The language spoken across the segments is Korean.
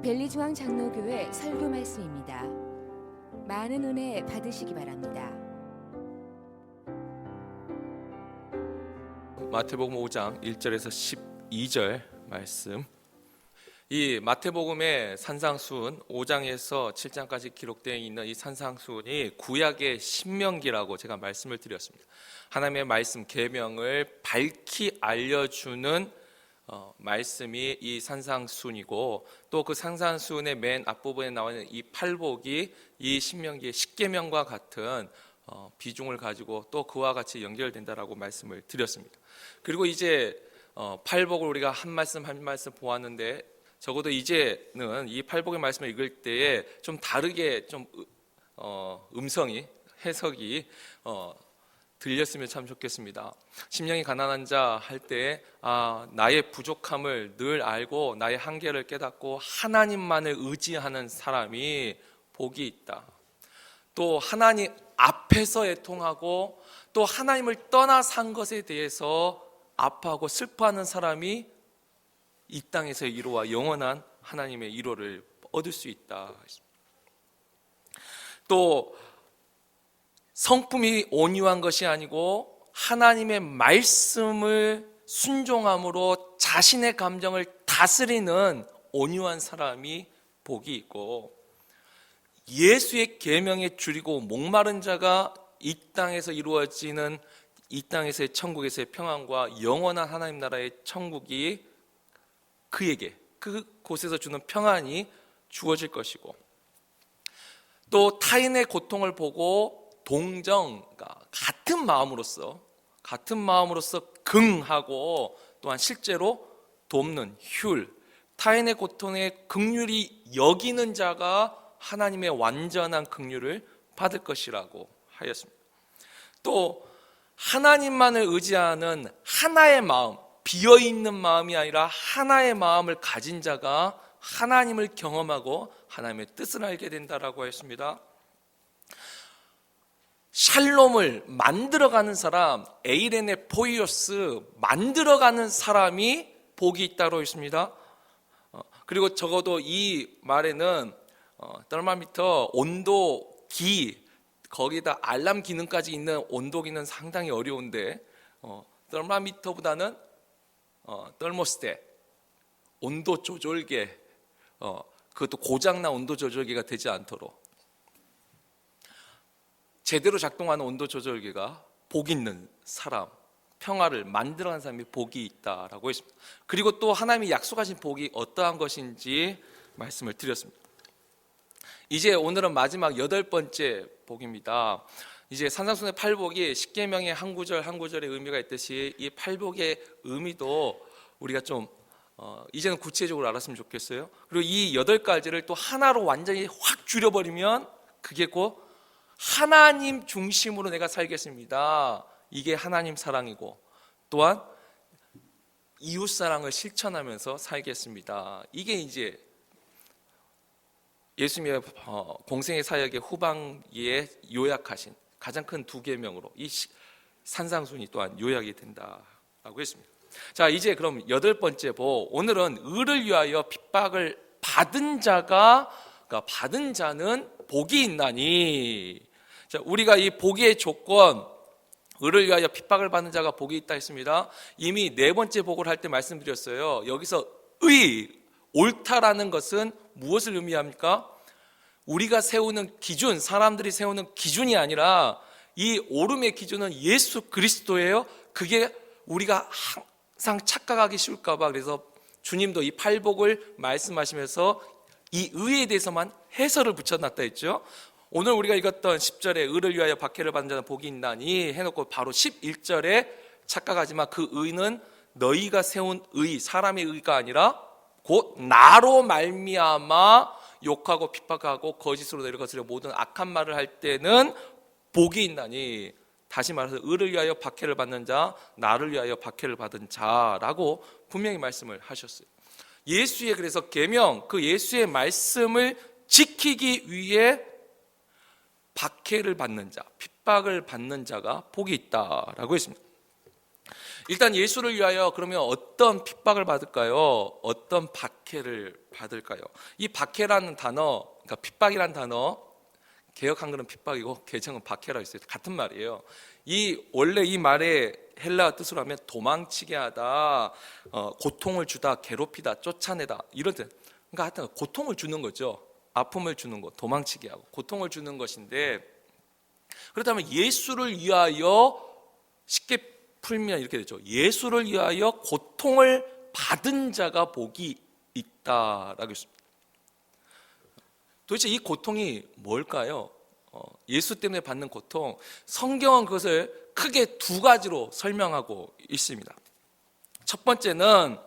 벨리중앙장로교회 설교 말씀입니다. 많은 은혜 받으시기 바랍니다. 마태복음 5장 1절에서 12절 말씀. 이 마태복음의 산상수훈 5장에서 7장까지 기록되어 있는 이 산상수훈이 구약의 신명기라고 제가 말씀을 드렸습니다. 하나님의 말씀 계명을 밝히 알려주는 말씀이 이 산상수훈이고, 또 그 산상수훈의 맨 앞부분에 나오는 이 팔복이 이 신명기의 십계명과 같은 비중을 가지고 또 그와 같이 연결된다라고 말씀을 드렸습니다. 그리고 이제 팔복을 우리가 한 말씀 한 말씀 보았는데, 적어도 이제는 이 팔복의 말씀을 읽을 때에 좀 다르게 좀 음성이 해석이 들렸으면 참 좋겠습니다. 심령이 가난한 자 할 때 나의 부족함을 늘 알고 나의 한계를 깨닫고 하나님만을 의지하는 사람이 복이 있다. 또 하나님 앞에서 애통하고 또 하나님을 떠나 산 것에 대해서 아파하고 슬퍼하는 사람이 이 땅에서 위로와 영원한 하나님의 위로를 얻을 수 있다. 또 성품이 온유한 것이 아니고 하나님의 말씀을 순종함으로 자신의 감정을 다스리는 온유한 사람이 복이 있고, 예수의 계명에 줄이고 목마른 자가 이 땅에서 이루어지는 이 땅에서의 천국에서의 평안과 영원한 하나님 나라의 천국이 그에게 그곳에서 주는 평안이 주어질 것이고, 또 타인의 고통을 보고 동정, 같은 마음으로서 긍하고 또한 실제로 돕는 휼, 타인의 고통에 긍휼히 여기는 자가 하나님의 완전한 긍휼을 받을 것이라고 하였습니다. 또 하나님만을 의지하는 하나의 마음, 비어있는 마음이 아니라 하나의 마음을 가진 자가 하나님을 경험하고 하나님의 뜻을 알게 된다라고 했습니다. 샬롬을 만들어가는 사람, 에이레네 포이오스, 만들어가는 사람이 복이 있다고 했습니다. 그리고 적어도 이 말에는 테르모미터 온도기, 거기다 알람 기능까지 있는 온도기는 상당히 어려운데, 테르모미터보다는 테르모스탯, 온도 조절계, 그것도 고장난 온도 조절기가 되지 않도록 제대로 작동하는 온도 조절기가 복 있는 사람, 평화를 만들어가는 사람이 복이 있다라고 했습니다. 그리고 또 하나님이 약속하신 복이 어떠한 것인지 말씀을 드렸습니다. 이제 오늘은 마지막 8번째 복입니다. 이제 산상수훈의 팔복이 십계명의 한 구절 한 구절의 의미가 있듯이 이 팔복의 의미도 우리가 좀 이제는 구체적으로 알았으면 좋겠어요. 그리고 이 8가지를 또 하나로 완전히 확 줄여버리면 그게 곧 하나님 중심으로 내가 살겠습니다. 이게 하나님 사랑이고, 또한 이웃 사랑을 실천하면서 살겠습니다. 이게 이제 예수님의 공생의 사역의 후반기에 요약하신 가장 큰 2계명으로 이 산상수훈이 또한 요약이 된다라고 했습니다. 자, 이제 그럼 8번째 복, 오늘은 의를 위하여 핍박을 받은 자가, 그러니까 받은 자는 복이 있나니. 자, 우리가 이 복의 조건, 의를 위하여 핍박을 받는 자가 복이 있다 했습니다. 이미 4번째 복을 할 때 말씀드렸어요. 여기서 옳다라는 것은 무엇을 의미합니까? 우리가 세우는 기준, 사람들이 세우는 기준이 아니라 이 옳음의 기준은 예수 그리스도예요. 그게 우리가 항상 착각하기 쉬울까 봐, 그래서 주님도 이 팔복을 말씀하시면서 이 의에 대해서만 해설을 붙여놨다 했죠. 오늘 우리가 읽었던 10절에 의를 위하여 박해를 받는 자는 복이 있나니 해놓고 바로 11절에 착각하지만 그 의는 너희가 세운 의, 사람의 의가 아니라 곧 나로 말미암아 욕하고 핍박하고 거짓으로 내려거스려 모든 악한 말을 할 때는 복이 있나니. 다시 말해서 의를 위하여 박해를 받는 자, 나를 위하여 박해를 받은 자라고 분명히 말씀을 하셨어요. 예수의 그래서 계명, 그 예수의 말씀을 지키기 위해 박해를 받는 자, 핍박을 받는 자가 복이 있다라고 했습니다. 일단 예수를 위하여 그러면 어떤 핍박을 받을까요? 어떤 박해를 받을까요? 이 박해라는 단어, 그러니까 핍박이라는 단어, 개역 한글은 핍박이고 개정은 박해라고 있어요. 같은 말이에요. 원래 이 말의 헬라어 뜻으로 하면 도망치게 하다, 고통을 주다, 괴롭히다, 쫓아내다 이런 뜻. 그러니까 하여튼 고통을 주는 거죠. 아픔을 주는 것, 도망치게 하고 고통을 주는 것인데, 그렇다면 예수를 위하여 쉽게 풀면 이렇게 되죠. 예수를 위하여 고통을 받은 자가 복이 있다라고 했습니다. 도대체 이 고통이 뭘까요? 예수 때문에 받는 고통, 성경은 그것을 크게 두 가지로 설명하고 있습니다. 첫 번째는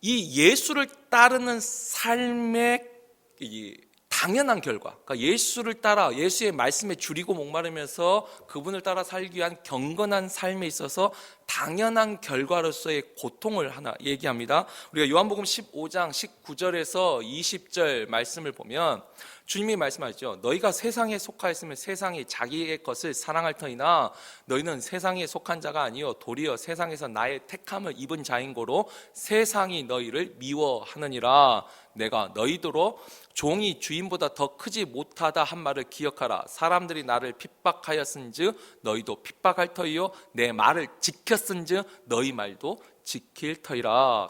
이 예수를 따르는 삶의 이 당연한 결과, 그러니까 예수를 따라 예수의 말씀에 줄이고 목마르면서 그분을 따라 살기 위한 경건한 삶에 있어서 당연한 결과로서의 고통을 하나 얘기합니다. 우리가 요한복음 15장 19절에서 20절 말씀을 보면 주님이 말씀하시죠. 너희가 세상에 속하였으면 세상이 자기의 것을 사랑할 터이나 너희는 세상에 속한 자가 아니요 도리어 세상에서 나의 택함을 입은 자인 고로 세상이 너희를 미워하느니라. 내가 너희더러 종이 주인보다 더 크지 못하다 한 말을 기억하라. 사람들이 나를 핍박하였은즉 너희도 핍박할 터이요 내 말을 지켰은즉 너희 말도 지킬 터이라.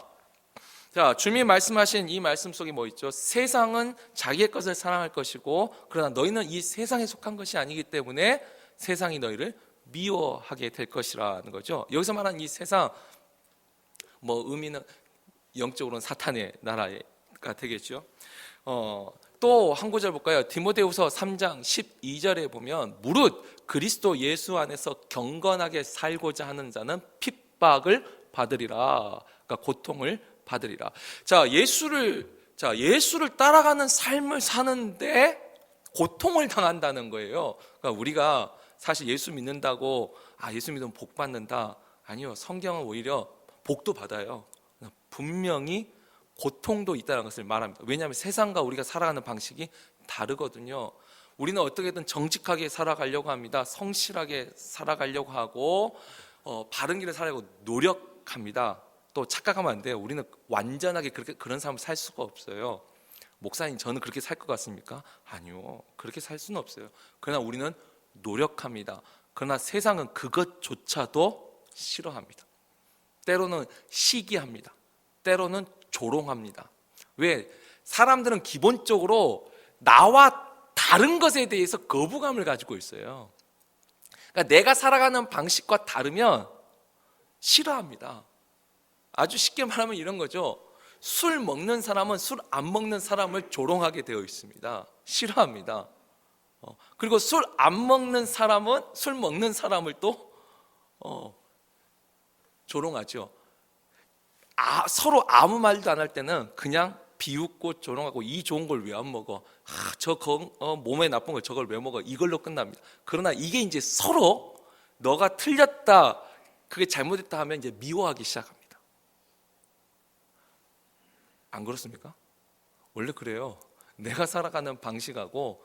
자, 주님이 말씀하신 이 말씀 속에 뭐 있죠? 세상은 자기의 것을 사랑할 것이고 그러나 너희는 이 세상에 속한 것이 아니기 때문에 세상이 너희를 미워하게 될 것이라는 거죠. 여기서 말하는 이 세상, 뭐 의미는 영적으로는 사탄의 나라가 되겠죠. 또 한 구절 볼까요? 디모데후서 3장 12절에 보면 무릇 그리스도 예수 안에서 경건하게 살고자 하는 자는 핍박을 받으리라. 그러니까 고통을 받으리라. 예수를 따라가는 삶을 사는데 고통을 당한다는 거예요. 그러니까 우리가 사실 예수 믿는다고 예수 믿으면 복 받는다. 아니요. 성경은 오히려 복도 받아요. 분명히 고통도 있다는 것을 말합니다. 왜냐하면 세상과 우리가 살아가는 방식이 다르거든요. 우리는 어떻게든 정직하게 살아가려고 합니다. 성실하게 살아가려고 하고 바른 길을 살려고 노력합니다. 또 착각하면 안 돼요. 우리는 완전하게 그런 삶을 살 수가 없어요. 목사님, 저는 그렇게 살 것 같습니까? 아니요. 그렇게 살 수는 없어요. 그러나 우리는 노력합니다. 그러나 세상은 그것조차도 싫어합니다. 때로는 시기합니다. 때로는 조롱합니다. 왜? 사람들은 기본적으로 나와 다른 것에 대해서 거부감을 가지고 있어요. 그러니까 내가 살아가는 방식과 다르면 싫어합니다. 아주 쉽게 말하면 이런 거죠. 술 먹는 사람은 술 안 먹는 사람을 조롱하게 되어 있습니다. 싫어합니다. 그리고 술 안 먹는 사람은 술 먹는 사람을 또 조롱하죠. 서로 아무 말도 안 할 때는 그냥 비웃고 조롱하고 이 좋은 걸 왜 안 먹어? 몸에 나쁜 걸 저걸 왜 먹어? 이걸로 끝납니다. 그러나 이게 이제 서로 너가 틀렸다, 그게 잘못했다 하면 이제 미워하기 시작합니다. 안 그렇습니까? 원래 그래요. 내가 살아가는 방식하고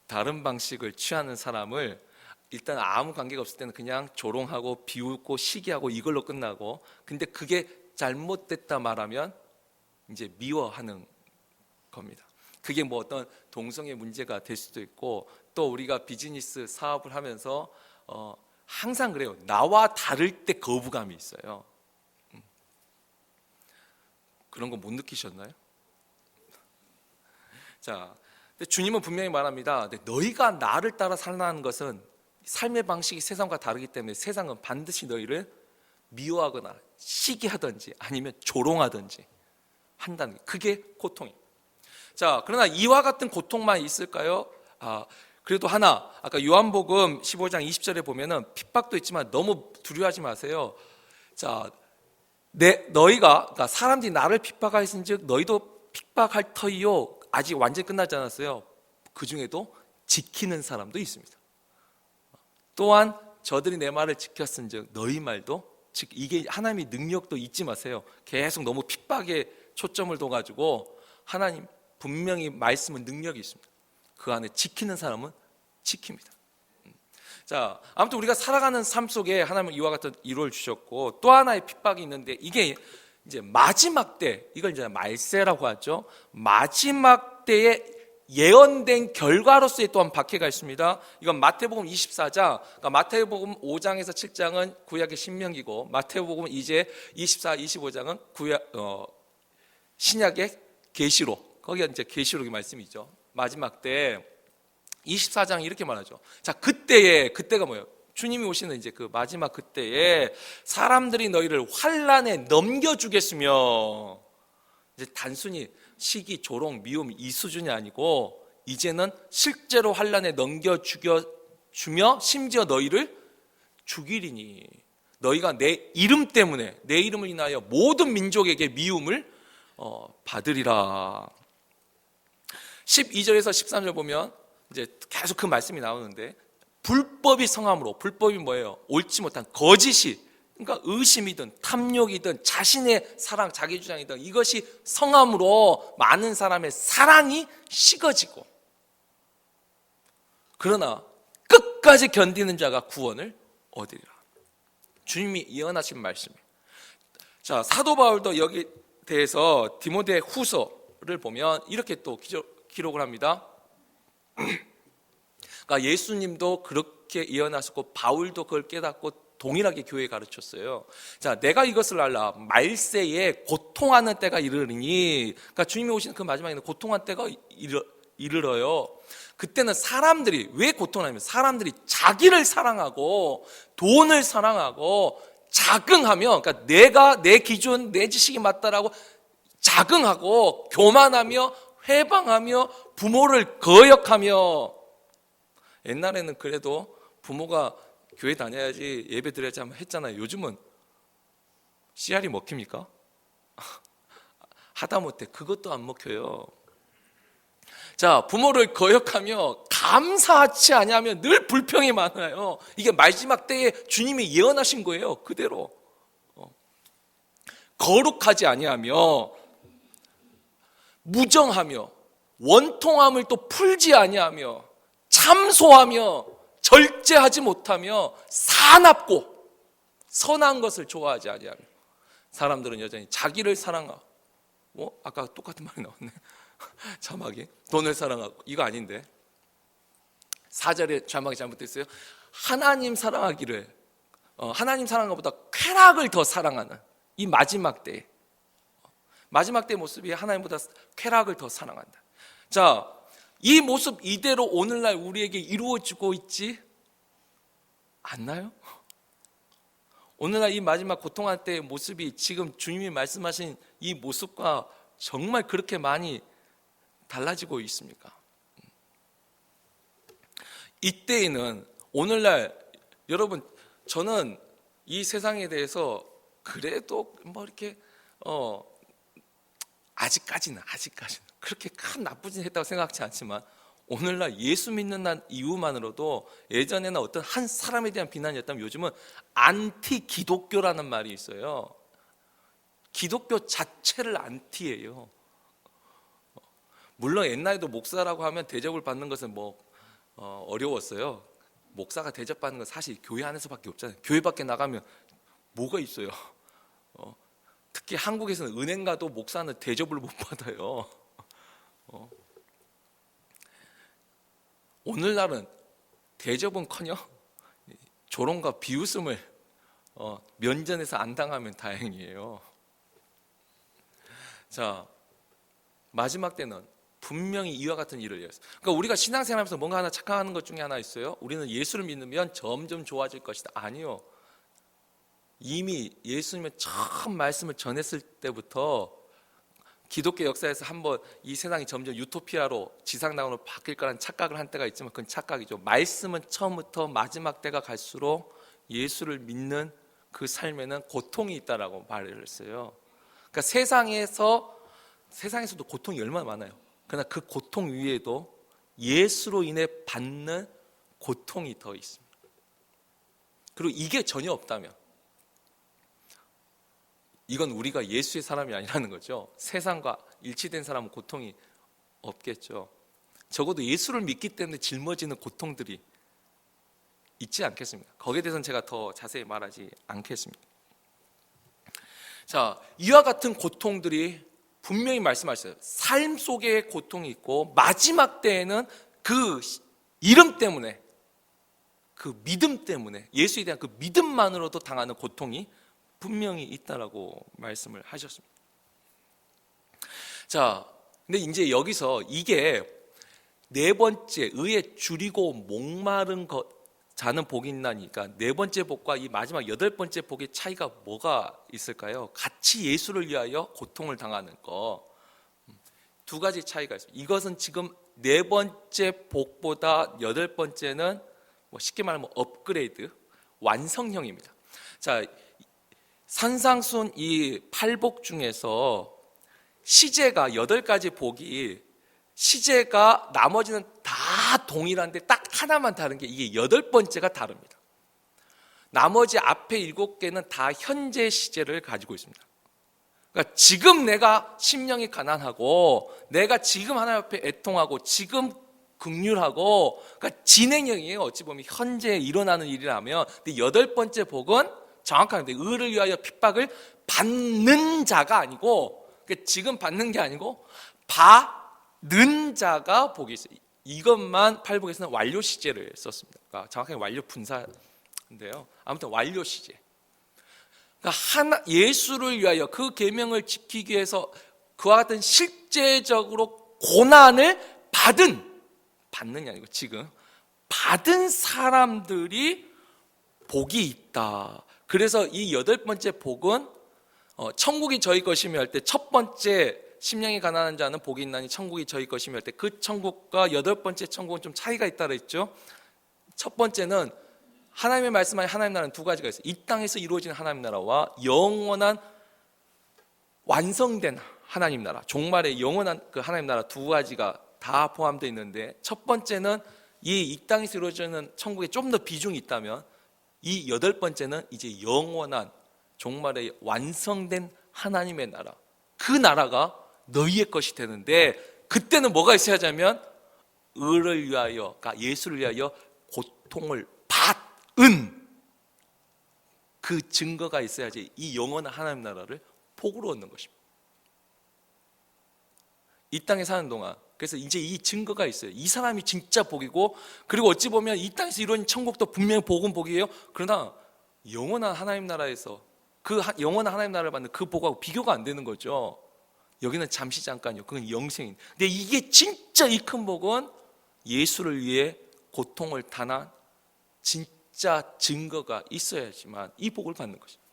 다른 방식을 취하는 사람을 일단 아무 관계가 없을 때는 그냥 조롱하고 비웃고 시기하고 이걸로 끝나고, 근데 그게 잘못됐다 말하면 이제 미워하는 겁니다. 그게 뭐 어떤 동성애 문제가 될 수도 있고, 또 우리가 비즈니스 사업을 하면서 항상 그래요. 나와 다를 때 거부감이 있어요. 그런 거 못 느끼셨나요? 자, 근데 주님은 분명히 말합니다. 너희가 나를 따라 살아가는 것은 삶의 방식이 세상과 다르기 때문에 세상은 반드시 너희를 미워하거나 시기하든지 아니면 조롱하든지 한다는 게, 그게 고통입니다. 자, 그러나 이와 같은 고통만 있을까요? 그래도 하나, 아까 요한복음 15장 20절에 보면은 핍박도 있지만 너무 두려워하지 마세요. 자, 너희가, 그러니까 사람들이 나를 핍박하신즉 너희도 핍박할 터이요. 아직 완전히 끝나지 않았어요. 그 중에도 지키는 사람도 있습니다. 또한 저들이 내 말을 지켰은즉 너희 말도 이게 하나님의 능력도 잊지 마세요. 계속 너무 핍박에 초점을 둬가지고 하나님 분명히 말씀은 능력이 있습니다. 그 안에 지키는 사람은 지킵니다. 자, 아무튼 우리가 살아가는 삶 속에 하나님은 이와 같은 일을 주셨고, 또 하나의 핍박이 있는데, 이게 이제 마지막 때, 이걸 이제 말세라고 하죠. 마지막 때에 예언된 결과로서의 또한 박해가 있습니다. 이건 마태복음 24장, 그러니까 마태복음 5장에서 7장은 구약의 신명기고, 마태복음 이제 24, 25장은 신약의 계시록, 거기가 이제 계시록의 말씀이죠. 마지막 때 24장이 이렇게 말하죠. 자, 그때가 뭐예요? 주님이 오시는 이제 그 마지막 그때에 사람들이 너희를 환난에 넘겨주겠으며, 이제 단순히 시기, 조롱, 미움 이 수준이 아니고 이제는 실제로 환난에 넘겨주며 심지어 너희를 죽이리니 너희가 내 이름 때문에, 내 이름을 인하여 모든 민족에게 미움을 받으리라. 12절에서 13절 보면 이제 계속 그 말씀이 나오는데, 불법이 성함으로, 불법이 뭐예요? 옳지 못한 거짓이, 그러니까 의심이든 탐욕이든 자신의 사랑, 자기 주장이든 이것이 성함으로 많은 사람의 사랑이 식어지고, 그러나 끝까지 견디는 자가 구원을 얻으리라. 주님이 예언하신 말씀이에요. 자, 사도 바울도 여기 대해서 디모데 후서를 보면 이렇게 또 기록을 합니다. 그러니까 예수님도 그렇게 예언하셨고 바울도 그걸 깨닫고 동일하게 교회에 가르쳤어요. 자, 내가 이것을 알라. 말세에 고통하는 때가 이르리니, 그러니까 주님이 오시는 그 마지막에는 고통한 때가 이르러요. 그때는 사람들이, 왜 고통하냐면 사람들이 자기를 사랑하고 돈을 사랑하고 자긍하며, 그러니까 내가 내 기준, 내 지식이 맞다라고 자긍하고 교만하며 회방하며 부모를 거역하며, 옛날에는 그래도 부모가 교회 다녀야지 예배 드려야지 하면 했잖아요. 요즘은 씨알이 먹힙니까? 하다못해 그것도 안 먹혀요. 자, 부모를 거역하며 감사하지 아니하면 늘 불평이 많아요. 이게 마지막 때에 주님이 예언하신 거예요. 그대로. 거룩하지 아니하며 무정하며 원통함을 또 풀지 아니하며 참소하며 절제하지 못하며 사납고 선한 것을 좋아하지 아니하며, 사람들은 여전히 자기를 사랑하고, 아까 똑같은 말이 나왔네. 자막이 돈을 사랑하고, 이거 아닌데 4절에 자막이 잘못됐어요. 하나님 사랑하기를, 하나님 사랑하는 것보다 쾌락을 더 사랑하는 이 마지막 때, 마지막 때 모습이 하나님보다 쾌락을 더 사랑한다. 자, 이 모습 이대로 오늘날 우리에게 이루어지고 있지 않나요? 오늘날 이 마지막 고통할 때의 모습이 지금 주님이 말씀하신 이 모습과 정말 그렇게 많이 달라지고 있습니까? 이때에는 오늘날 여러분, 저는 이 세상에 대해서 그래도 뭐 이렇게 아직까지는 그렇게 큰 나쁘진 했다고 생각하지 않지만, 오늘날 예수 믿는 이유만으로도 예전에는 어떤 한 사람에 대한 비난이었다면 요즘은 안티 기독교라는 말이 있어요. 기독교 자체를 안티예요. 물론 옛날에도 목사라고 하면 대접을 받는 것은 어려웠어요. 목사가 대접받는 건 사실 교회 안에서밖에 없잖아요. 교회 밖에 나가면 뭐가 있어요. 특히 한국에서는 은행 가도 목사는 대접을 못 받아요. 오늘날은 대접은커녕 조롱과 비웃음을 면전에서 안 당하면 다행이에요. 자, 마지막 때는 분명히 이와 같은 일을 위해서, 그러니까 우리가 신앙생활하면서 뭔가 하나 착각하는 것 중에 하나 있어요. 우리는 예수를 믿으면 점점 좋아질 것이다. 아니요. 이미 예수님의 처음 말씀을 전했을 때부터 기독교 역사에서 한번 이 세상이 점점 유토피아로 지상낙원으로 바뀔 거라는 착각을 한 때가 있지만 그건 착각이죠. 말씀은 처음부터 마지막 때가 갈수록 예수를 믿는 그 삶에는 고통이 있다라고 말을 했어요. 그러니까 세상에서도 고통이 얼마나 많아요. 그러나 그 고통 위에도 예수로 인해 받는 고통이 더 있습니다. 그리고 이게 전혀 없다면 이건 우리가 예수의 사람이 아니라는 거죠. 세상과 일치된 사람은 고통이 없겠죠. 적어도 예수를 믿기 때문에 짊어지는 고통들이 있지 않겠습니까? 거기에 대해서는 제가 더 자세히 말하지 않겠습니다. 자, 이와 같은 고통들이 분명히 말씀하셨어요. 삶 속에 고통이 있고 마지막 때에는 그 이름 때문에, 그 믿음 때문에, 예수에 대한 그 믿음만으로도 당하는 고통이 분명히 있다라고 말씀을 하셨습니다. 자, 근데 이제 여기서 이게 네 번째, 의에 줄이고 목마른 자는 복이 있나니까 네 번째 복과 이 마지막 여덟 번째 복의 차이가 뭐가 있을까요? 같이 예수를 위하여 고통을 당하는 거, 두 가지 차이가 있습니다. 이것은 지금 네 번째 복보다 여덟 번째는 쉽게 말하면 업그레이드, 완성형입니다. 자, 산상순 이 8복 중에서 시제가 8가지 복이, 시제가 나머지는 다 동일한데 딱 하나만 다른 게 이게 8번째가 다릅니다. 나머지 앞에 7개는 다 현재 시제를 가지고 있습니다. 그러니까 지금 내가 심령이 가난하고, 내가 지금 하나님 앞에 애통하고, 지금 긍휼하고, 그러니까 진행형이에요. 어찌 보면 현재 일어나는 일이라면. 근데 8번째 복은 정확합니다. 의를 위하여 핍박을 받는 자가 아니고, 그러니까 지금 받는 게 아니고 받는 자가 복이 있어요. 이것만 팔복에서는 완료 시제를 썼습니다. 그러니까 정확하게 완료 분사인데요. 아무튼 완료 시제. 그러니까 예수를 위하여 그 계명을 지키기 위해서 그와 같은 실제적으로 고난을 받는 게 아니고 지금 받은 사람들이 복이 있다. 그래서 이 여덟 번째 복은 천국이 저희 것이며 할 때 첫 번째 심령이 가난한 자는 복이 있나니 천국이 저희 것이며 할 때 그 천국과 여덟 번째 천국은 좀 차이가 있다 그랬죠. 첫 번째는 하나님의 말씀하신 하나님 나라는 두 가지가 있어요. 이 땅에서 이루어지는 하나님 나라와 영원한 완성된 하나님 나라, 종말의 영원한 그 하나님 나라 두 가지가 다 포함되어 있는데, 첫 번째는 이 땅에서 이루어지는 천국에 좀 더 비중이 있다면 이 여덟 번째는 이제 영원한 종말의 완성된 하나님의 나라, 그 나라가 너희의 것이 되는데, 그때는 뭐가 있어야 하자면 의를 위하여, 그러니까 예수를 위하여 고통을 받은 그 증거가 있어야지 이 영원한 하나님 나라를 복으로 얻는 것입니다. 이 땅에 사는 동안. 그래서 이제 이 증거가 있어요. 이 사람이 진짜 복이고, 그리고 어찌 보면 이 땅에서 이루어진 천국도 분명히 복은 복이에요. 그러나 영원한 하나님 나라에서 그 영원한 하나님 나라를 받는 그 복하고 비교가 안 되는 거죠. 여기는 잠시 잠깐이요. 그건 영생인. 근데 이게 진짜 이 큰 복은 예수를 위해 고통을 당한 진짜 증거가 있어야지만 이 복을 받는 것입니다.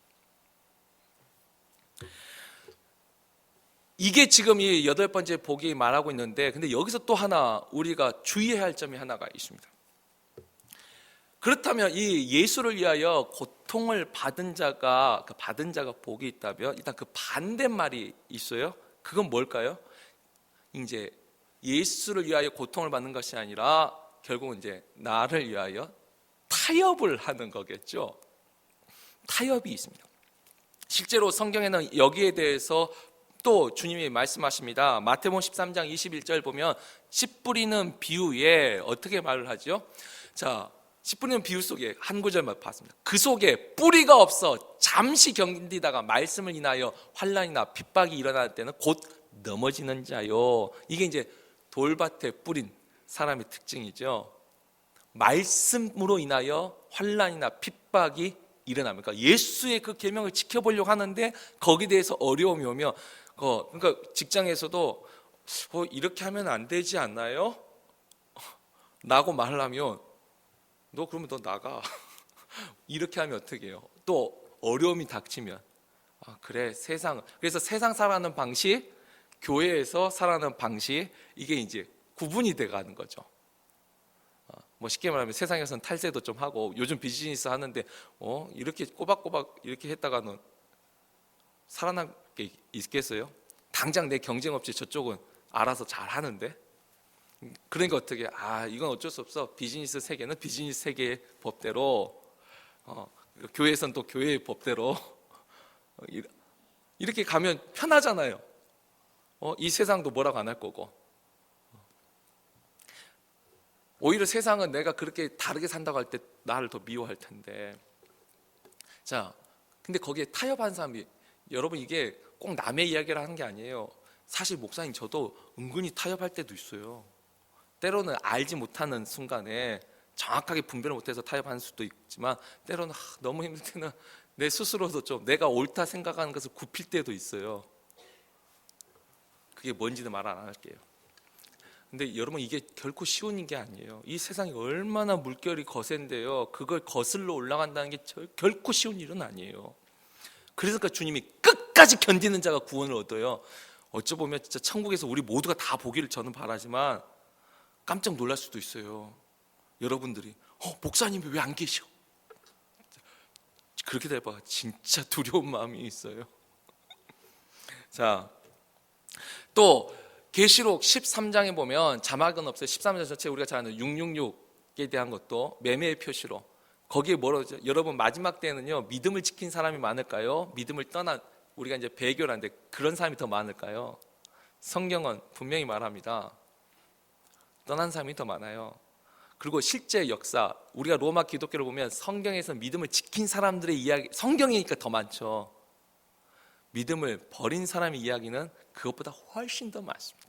이게 지금 이 여덟 번째 복이 말하고 있는데, 근데 여기서 또 하나 우리가 주의해야 할 점이 하나가 있습니다. 그렇다면 이 예수를 위하여 고통을 받은 자가 복이 있다면 일단 그 반대말이 있어요. 그건 뭘까요? 이제 예수를 위하여 고통을 받는 것이 아니라 결국은 이제 나를 위하여 타협을 하는 거겠죠. 타협이 있습니다. 실제로 성경에는 여기에 대해서 또 주님이 말씀하십니다. 마태복음 13장 21절 보면 씨 뿌리는 비유에 어떻게 말을 하죠? 자, 씨 뿌리는 비유 속에 한 구절만 봤습니다. 그 속에 뿌리가 없어 잠시 견디다가 말씀을 인하여 환난이나 핍박이 일어날 때는 곧 넘어지는 자요. 이게 이제 돌밭에 뿌린 사람의 특징이죠. 말씀으로 인하여 환난이나 핍박이 일어납니까? 예수의 그 계명을 지켜보려고 하는데 거기에 대해서 어려움이 오면, 그러니까 직장에서도 이렇게 하면 안 되지 않나요? 라고 말하면 너 그러면 너 나가. 이렇게 하면 어떻게 해요? 또 어려움이 닥치면 그래 그래서 세상 살아가는 방식, 교회에서 살아가는 방식, 이게 이제 구분이 돼가는 거죠. 쉽게 말하면 세상에서는 탈세도 좀 하고 요즘 비즈니스 하는데 이렇게 꼬박꼬박 이렇게 했다가는 살아날 게 있겠어요? 당장 내 경쟁업체 저쪽은 알아서 잘 하는데. 그러니까 어떻게 이건 어쩔 수 없어. 비즈니스 세계는 비즈니스 세계의 법대로, 교회에서는 또 교회의 법대로 이렇게 가면 편하잖아요. 이 세상도 뭐라고 안 할 거고. 오히려 세상은 내가 그렇게 다르게 산다고 할 때 나를 더 미워할 텐데. 자, 근데 거기에 타협한 사람이, 여러분 이게 꼭 남의 이야기를 하는 게 아니에요. 사실 목사님 저도 은근히 타협할 때도 있어요. 때로는 알지 못하는 순간에 정확하게 분별을 못해서 타협하는 수도 있지만, 때로는 너무 힘들 때는 내 스스로도 좀 내가 옳다 생각하는 것을 굽힐 때도 있어요. 그게 뭔지는 말 안 할게요. 근데 여러분 이게 결코 쉬운 게 아니에요. 이 세상이 얼마나 물결이 거센데요, 그걸 거슬러 올라간다는 게 결코 쉬운 일은 아니에요. 그러니까 주님이 끝까지 견디는 자가 구원을 얻어요. 어찌 보면 진짜 천국에서 우리 모두가 다 보기를 저는 바라지만 깜짝 놀랄 수도 있어요. 여러분들이 목사님이 왜 안 계셔? 그렇게 돼봐 진짜 두려운 마음이 있어요. 자, 또 계시록 13장에 보면 자막은 없어요. 13장 전체 우리가 잘 아는 666에 대한 것도 매매의 표시로, 거기에 뭐라죠? 여러분 마지막 때는요, 믿음을 지킨 사람이 많을까요? 믿음을 떠난, 우리가 이제 배교라는데 그런 사람이 더 많을까요? 성경은 분명히 말합니다. 떠난 사람이 더 많아요. 그리고 실제 역사, 우리가 로마 기독교를 보면 성경에서 믿음을 지킨 사람들의 이야기, 성경이니까 더 많죠. 믿음을 버린 사람의 이야기는 그것보다 훨씬 더 많습니다.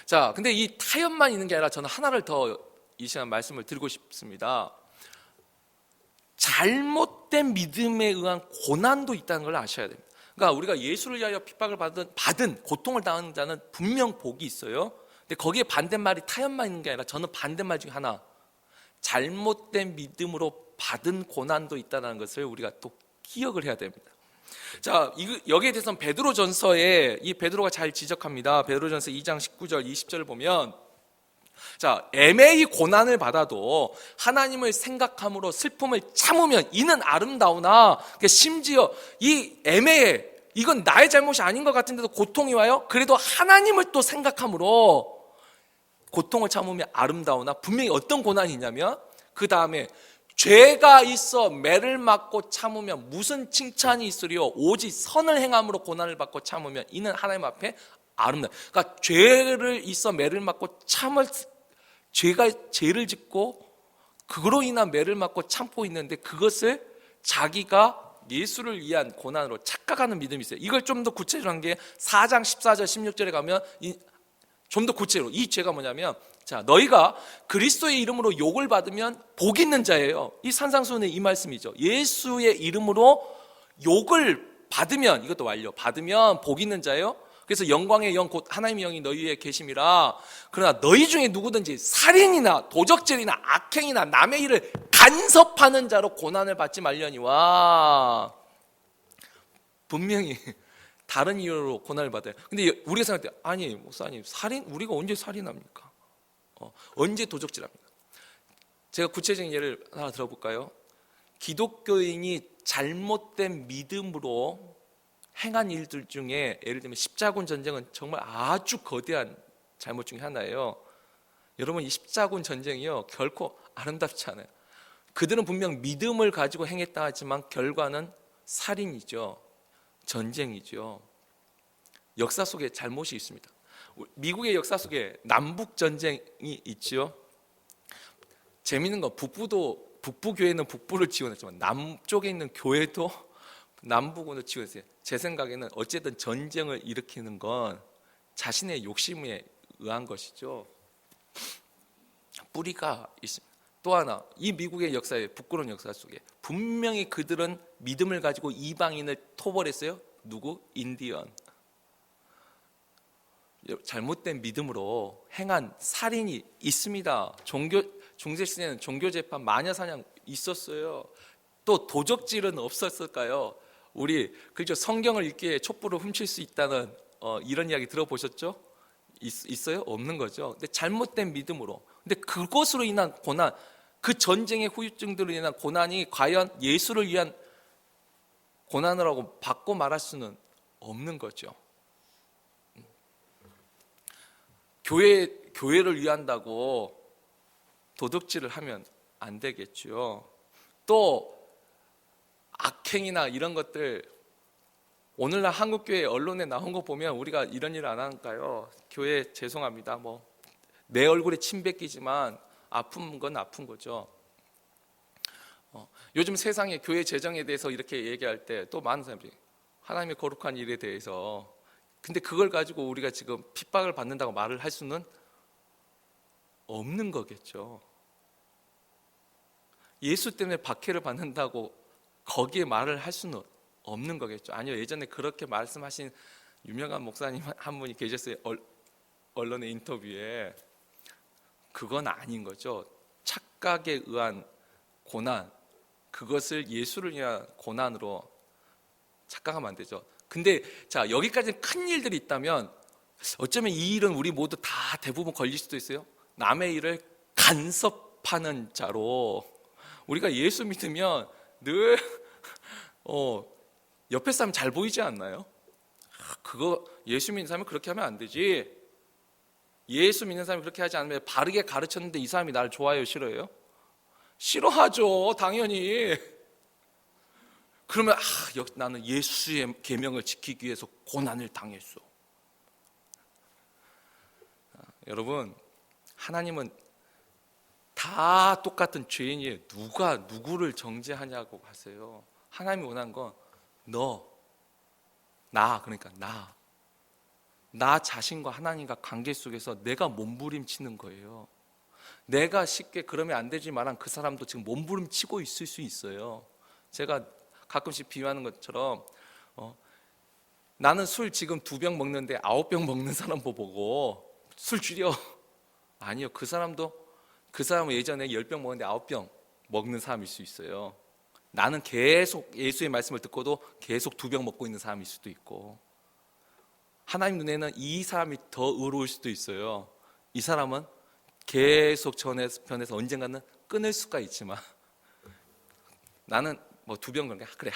자, 근데 이 타협만 있는 게 아니라 저는 하나를 더 이 시간 말씀을 드리고 싶습니다. 잘못된 믿음에 의한 고난도 있다는 걸 아셔야 됩니다. 그러니까 우리가 예수를 위하여 핍박을 받은 고통을 당하는 자는 분명 복이 있어요. 근데 거기에 반대말이 타협만 있는 게 아니라 저는 반대말 중에 하나, 잘못된 믿음으로 받은 고난도 있다는 것을 우리가 또 기억을 해야 됩니다. 자, 여기에 대해서는 베드로전서에 이 베드로가 잘 지적합니다. 베드로전서 2장 19절 20절을 보면, 자, 애매히 고난을 받아도 하나님을 생각함으로 슬픔을 참으면 이는 아름다우나, 심지어 이 애매해, 이건 나의 잘못이 아닌 것 같은데도 고통이 와요. 그래도 하나님을 또 생각함으로 고통을 참으면 아름다우나, 분명히 어떤 고난이 있냐면 그 다음에 죄가 있어 매를 맞고 참으면 무슨 칭찬이 있으리요? 오직 선을 행함으로 고난을 받고 참으면 이는 하나님 앞에 아름다워. 그러니까 죄를 있어 매를 맞고 죄를 짓고 그로 인한 매를 맞고 참고 있는데 그것을 자기가 예수를 위한 고난으로 착각하는 믿음이 있어요. 이걸 좀 더 구체적으로 한 게 4장 14절 16절에 가면 좀 더 구체적으로, 이 죄가 뭐냐면, 자, 너희가 그리스도의 이름으로 욕을 받으면 복 있는 자예요. 이 산상수훈의 이 말씀이죠. 예수의 이름으로 욕을 받으면, 이것도 완료, 받으면 복 있는 자예요. 그래서 영광의 영 곧 하나님의 영이 너희 위에 계심이라. 그러나 너희 중에 누구든지 살인이나 도적질이나 악행이나 남의 일을 간섭하는 자로 고난을 받지 말려니와. 분명히 다른 이유로 고난을 받아요. 근데 우리가 생각할 때, 아니 목사님, 우리가 언제 살인합니까? 언제 도적질합니까? 제가 구체적인 예를 하나 들어볼까요? 기독교인이 잘못된 믿음으로 행한 일들 중에, 예를 들면 십자군 전쟁은 정말 아주 거대한 잘못 중에 하나예요. 여러분, 이 십자군 전쟁이요, 결코 아름답지 않아요. 그들은 분명 믿음을 가지고 행했다 하지만 결과는 살인이죠. 전쟁이죠. 역사 속에 잘못이 있습니다. 미국의 역사 속에 남북 전쟁이 있죠. 재미있는 건 북부 교회는 북부를 지원했지만 남쪽에 있는 교회도 남부군을 지원했어요. 제 생각에는 어쨌든 전쟁을 일으키는 건 자신의 욕심에 의한 것이죠. 뿌리가 있습니다. 또 하나, 이 미국의 역사에, 부끄러운 역사 속에 분명히 그들은 믿음을 가지고 이방인을 토벌했어요. 누구? 인디언. 잘못된 믿음으로 행한 살인이 있습니다. 중세시대에는 종교재판, 마녀사냥 있었어요. 또 도적질은 없었을까요? 우리 그죠, 성경을 읽기에 촛불을 훔칠 수 있다는 이런 이야기 들어보셨죠? 있어요? 없는 거죠. 근데 잘못된 믿음으로, 근데 그것으로 인한 고난, 그 전쟁의 후유증들로 인한 고난이 과연 예수를 위한 고난이라고 받고 말할 수는 없는 거죠. 교회를 위한다고 도둑질을 하면 안 되겠죠. 또 악행이나 이런 것들, 오늘날 한국교회 언론에 나온 거 보면 우리가 이런 일 안 할까요? 교회 죄송합니다. 내 얼굴에 침 뱉기지만 아픈 건 아픈 거죠. 요즘 세상에 교회 재정에 대해서 이렇게 얘기할 때 또 많은 사람들이 하나님의 거룩한 일에 대해서, 근데 그걸 가지고 우리가 지금 핍박을 받는다고 말을 할 수는 없는 거겠죠. 예수 때문에 박해를 받는다고 거기에 말을 할 수는 없는 거겠죠. 아니요, 예전에 그렇게 말씀하신 유명한 목사님 한 분이 계셨어요. 언론의 인터뷰에. 그건 아닌 거죠. 착각에 의한 고난, 그것을 예수를 위한 고난으로 착각하면 안 되죠. 근데 자, 여기까지는 큰 일들이 있다면 어쩌면 이 일은 우리 모두 다 대부분 걸릴 수도 있어요. 남의 일을 간섭하는 자로. 우리가 예수 믿으면 늘 옆에 사람 잘 보이지 않나요? 그거 예수 믿는 사람이 그렇게 하면 안 되지. 예수 믿는 사람이 그렇게 하지 않으면 바르게 가르쳤는데 이 사람이 나를 좋아해요, 싫어해요? 싫어하죠, 당연히. 그러면 나는 예수의 계명을 지키기 위해서 고난을 당했어. 여러분, 하나님은 다 똑같은 죄인이에요. 누가 누구를 정죄하냐고 하세요. 하나님이 원하는 건 그러니까 나 자신과 하나님과 관계 속에서 내가 몸부림치는 거예요. 내가 쉽게 그러면 안 되지만 그 사람도 지금 몸부림치고 있을 수 있어요. 제가 가끔씩 비유하는 것처럼 나는 술 지금 2병 먹는데 9병 먹는 사람 보고 술 줄여. 아니요, 그 사람은 예전에 10병 먹는데 9병 먹는 사람일 수 있어요. 나는 계속 예수의 말씀을 듣고도 계속 2병 먹고 있는 사람일 수도 있고, 하나님 눈에는 이 사람이 더 의로울 수도 있어요. 이 사람은 계속 변해서 언젠가는 끊을 수가 있지만 나는 2병 그런게 그래,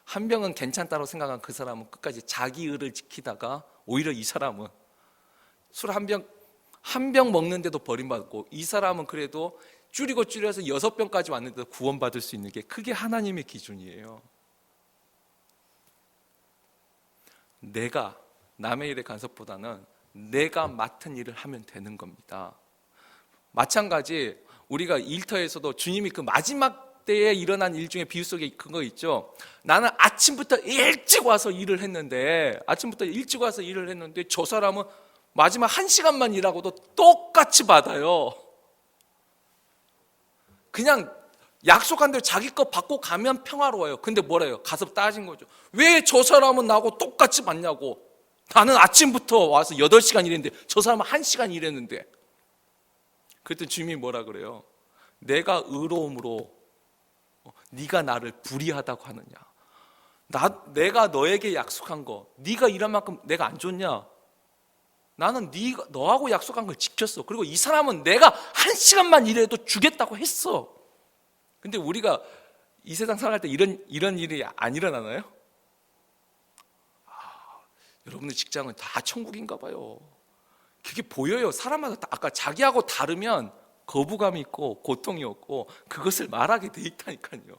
한 병은 괜찮다고 생각한 그 사람은 끝까지 자기 의를 지키다가 오히려 이 사람은 술 한 병 먹는데도 버림받고, 이 사람은 그래도 줄여서 6병까지 왔는데도 구원받을 수 있는 게, 그게 하나님의 기준이에요. 내가 남의 일의 간섭보다는 내가 맡은 일을 하면 되는 겁니다. 마찬가지 우리가 일터에서도 주님이 그 마지막 때에 일어난 일 중에 비유 속에 그거 있죠. 나는 아침부터 일찍 와서 일을 했는데 저 사람은 마지막 1시간만 일하고도 똑같이 받아요. 그냥 약속한 대로 자기 거 받고 가면 평화로워요. 근데 뭐래요? 가서 따진 거죠. 왜 저 사람은 나하고 똑같이 받냐고. 나는 아침부터 와서 8시간 일했는데 저 사람은 1시간 일했는데. 그랬더니 주님이 뭐라 그래요? 내가 의로움으로 네가 나를 불의하다고 하느냐. 내가 너에게 약속한 거 네가 일한 만큼 내가 안 줬냐? 나는 너하고 약속한 걸 지켰어. 그리고 이 사람은 내가 1시간만 일해도 주겠다고 했어. 근데 우리가 이 세상 살아갈 때 이런 일이 안 일어나나요? 여러분들 직장은 다 천국인가 봐요. 그게 보여요. 사람마다 아까 자기하고 다르면 거부감이 있고 고통이 없고 그것을 말하게 돼 있다니까요.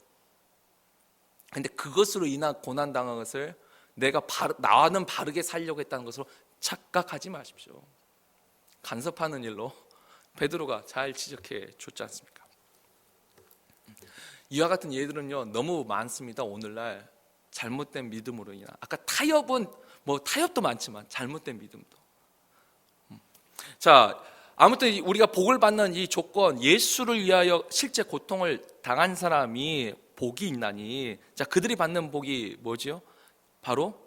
근데 그것으로 인한 고난당한 것을 내가 나와는 바르게 살려고 했다는 것으로 착각하지 마십시오. 간섭하는 일로 베드로가 잘 지적해 줬지 않습니까? 이와 같은 예들은요 너무 많습니다. 오늘날 잘못된 믿음으로 인한, 아까 타협도 많지만 잘못된 믿음도. 자, 아무튼 우리가 복을 받는 이 조건, 예수를 위하여 실제 고통을 당한 사람이 복이 있나니, 자, 그들이 받는 복이 뭐지요? 바로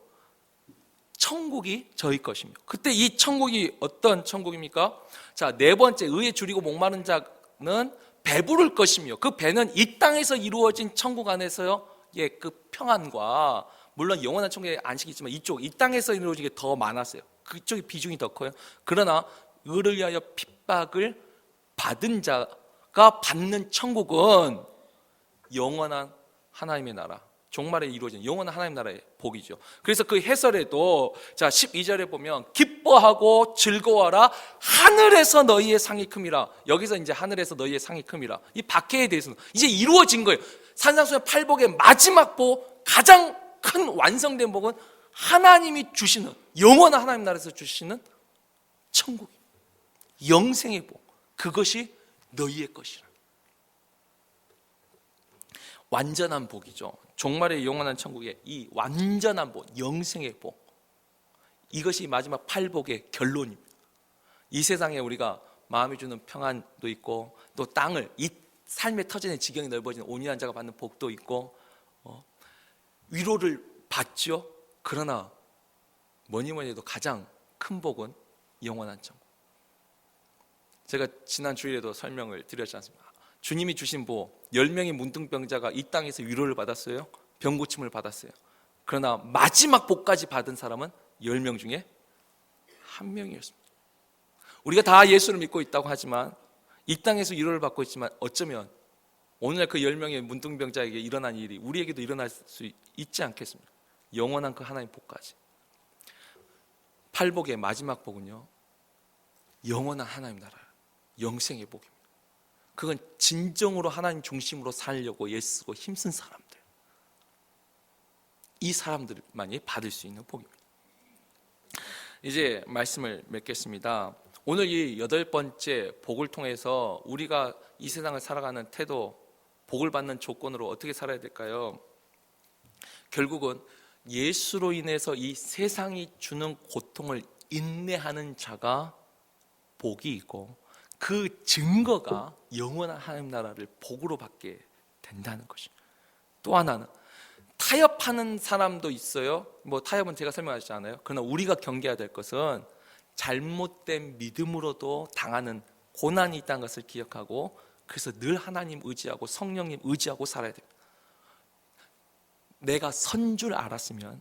천국이 저희 것이며. 그때 이 천국이 어떤 천국입니까? 자, 4번째, 의에 줄이고 목마른 자는 배부를 것이며, 그 배는 이 땅에서 이루어진 천국 안에서요, 그 평안과, 물론 영원한 천국의 안식이 있지만 이 땅에서 이루어진 게 더 많았어요. 그쪽의 비중이 더 커요. 그러나 의를 위하여 핍박을 받은 자가 받는 천국은 영원한 하나님의 나라, 종말에 이루어진 영원한 하나님 나라의 복이죠. 그래서 그 해설에도 자 12절에 보면 기뻐하고 즐거워하라, 하늘에서 너희의 상이 큼이라. 여기서 이제 하늘에서 너희의 상이 큼이라, 이 박해에 대해서는 이제 이루어진 거예요. 산상수훈 8복의 마지막 복, 가장 큰 완성된 복은 하나님이 주시는, 영원한 하나님 나라에서 주시는 천국, 영생의 복, 그것이 너희의 것이라. 완전한 복이죠. 종말의 영원한 천국의 이 완전한 복, 영생의 복, 이것이 마지막 팔복의 결론입니다. 이 세상에 우리가 마음이 주는 평안도 있고, 또 땅을, 이 삶의 터전의 지경이 넓어지는 온유한 자가 받는 복도 있고, 위로를 받죠. 그러나 뭐니 해도 가장 큰 복은 영원한 천국. 제가 지난 주일에도 설명을 드렸지 않습니까? 주님이 주신 복, 10명의 문둥병자가 이 땅에서 위로를 받았어요. 병 고침을 받았어요. 그러나 마지막 복까지 받은 사람은 10명 중에 1명이었습니다. 우리가 다 예수를 믿고 있다고 하지만, 이 땅에서 위로를 받고 있지만, 어쩌면 오늘날 그 10명의 문둥병자에게 일어난 일이 우리에게도 일어날 수 있지 않겠습니까? 영원한 그 하나님 복까지. 팔복의 마지막 복은요, 영원한 하나님 나라, 영생의 복입니다. 그건 진정으로 하나님 중심으로 살려고 애쓰고 힘쓴 사람들, 이 사람들만이 받을 수 있는 복입니다. 이제 말씀을 맺겠습니다. 오늘 이 8번째 복을 통해서 우리가 이 세상을 살아가는 태도, 복을 받는 조건으로 어떻게 살아야 될까요? 결국은 예수로 인해서 이 세상이 주는 고통을 인내하는 자가 복이 있고, 그 증거가 영원한 하나님 나라를 복으로 받게 된다는 것입니다. 또 하나는 타협하는 사람도 있어요. 타협은 제가 설명하지 않아요. 그러나 우리가 경계해야 될 것은 잘못된 믿음으로도 당하는 고난이 있다는 것을 기억하고, 그래서 늘 하나님 의지하고 성령님 의지하고 살아야 됩니다. 내가 선 줄 알았으면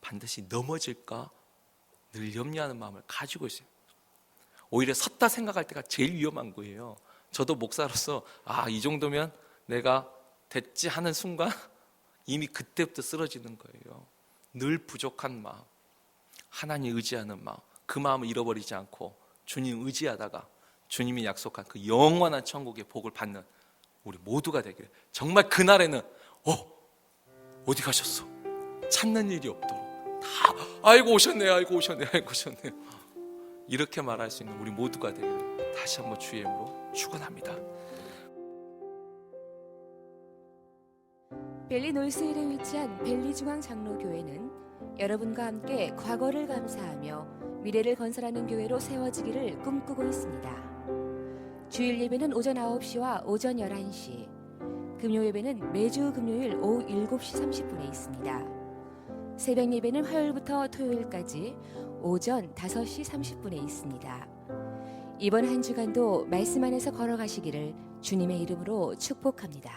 반드시 넘어질까 늘 염려하는 마음을 가지고 있어요. 오히려 섰다 생각할 때가 제일 위험한 거예요. 저도 목사로서 이 정도면 내가 됐지 하는 순간 이미 그때부터 쓰러지는 거예요. 늘 부족한 마음, 하나님 의지하는 마음, 그 마음을 잃어버리지 않고 주님 의지하다가 주님이 약속한 그 영원한 천국의 복을 받는 우리 모두가 되기를. 정말 그날에는 어디 가셨어? 찾는 일이 없도록 다 아이고 오셨네요, 아이고 오셨네요, 아이고 오셨네요, 이렇게 말할 수 있는 우리 모두가 되기를 다시 한번 주의 이름으로 축원합니다. 벨리 놀스힐에 위치한 벨리중앙장로교회는 여러분과 함께 과거를 감사하며 미래를 건설하는 교회로 세워지기를 꿈꾸고 있습니다. 주일 예배는 오전 9시와 오전 11시, 금요 예배는 매주 금요일 오후 7시 30분에 있습니다. 새벽 예배는 화요일부터 토요일까지 오전 5시 30분에 있습니다. 이번 한 주간도 말씀 안에서 걸어가시기를 주님의 이름으로 축복합니다.